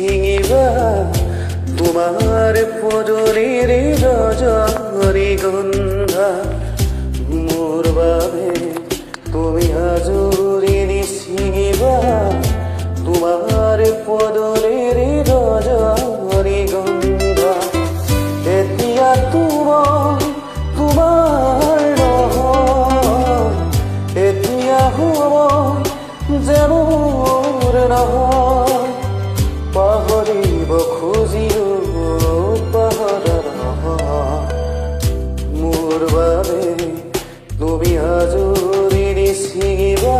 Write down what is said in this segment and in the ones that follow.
ছিঙিবা তোমাৰ পদূলিৰ ৰজনীগন্ধা মোৰ বাবে তুমি আজৰি ছিঙিবা তোমাৰ পদূলিৰ ৰজনীগন্ধা এতিয়া তোমাৰ নহয় এতিয়া সময় যে মোৰ নহয় পাহৰিব খুজিও পাহৰা নহয় মোৰ বাবে তুমি আজৰি ছিঙিবা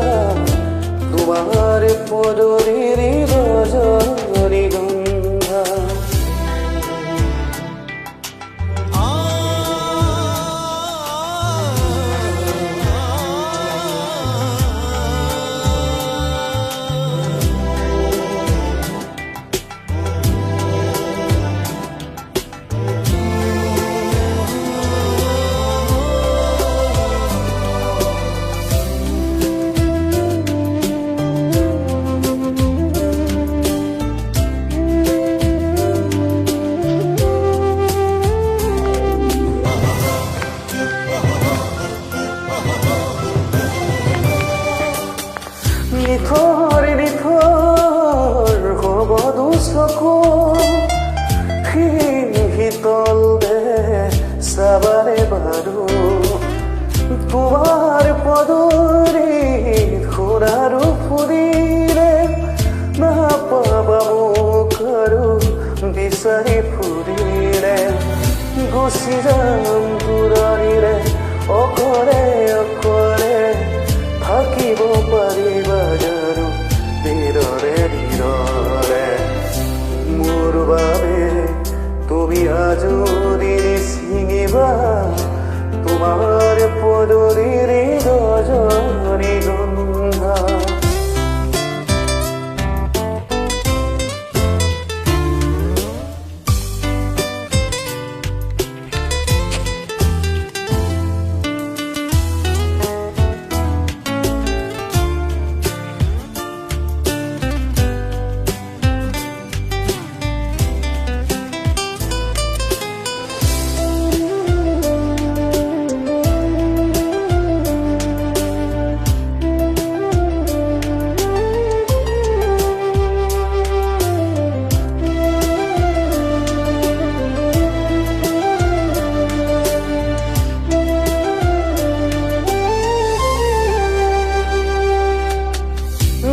তোমাৰ পদূলিৰ ৰজনীগন্ধা নিথৰ হ'ব দুচকু শীতল দেহ চাবাৰে বাৰু তোমাৰ পদূলিত সোণাৰ ফুৰিলে নাপাবা মোক আৰু বিচাৰি ফুৰিলে গুচি যাম দূৰণিৰে অকলে অকলে থাকিব পাৰিবা জানো নীৰৰে নীৰৰে মোৰ বাবে তুমি আজৰি ছিঙিবা তোমাৰ পদূলিৰ ৰজনীগন্ধা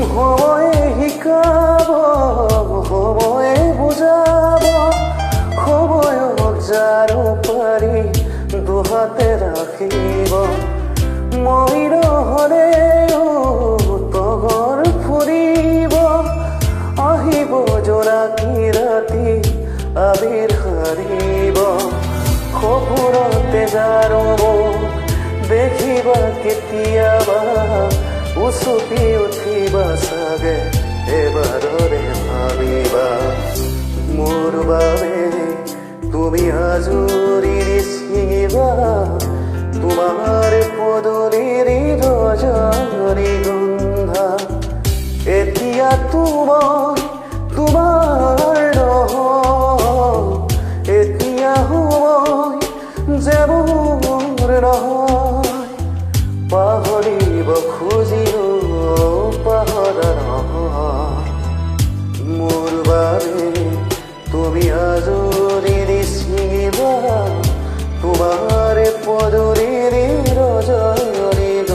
সময়ে শিকাব সময়ে বুজাব সময়ক জানো পাৰি দুহাতে ৰাখিব মই নহলেও তগৰ ফুৰিব আহিব জোনাকী ৰাতি আবিৰ হাৰিব সপোনতে জানো দেখিবা কেতিয়াবা উচুপি উঠিবা চাগে এবাৰৰে ভাবিবা মোৰ বাবে তুমি আজৰি ছিঙিবা তোমাৰ পদূলিৰ ৰজনীগন্ধা এতিয়া তোমাৰ নহয় এতিয়া সময় যে মোৰ নহয় পাহৰিব খুজিও পাহৰা নহয় মোৰ বাবে তুমি আজৰি ছিঙিবা তোমাৰ পদূলিৰ ৰজনীগন্ধা।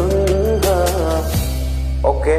অ'কে।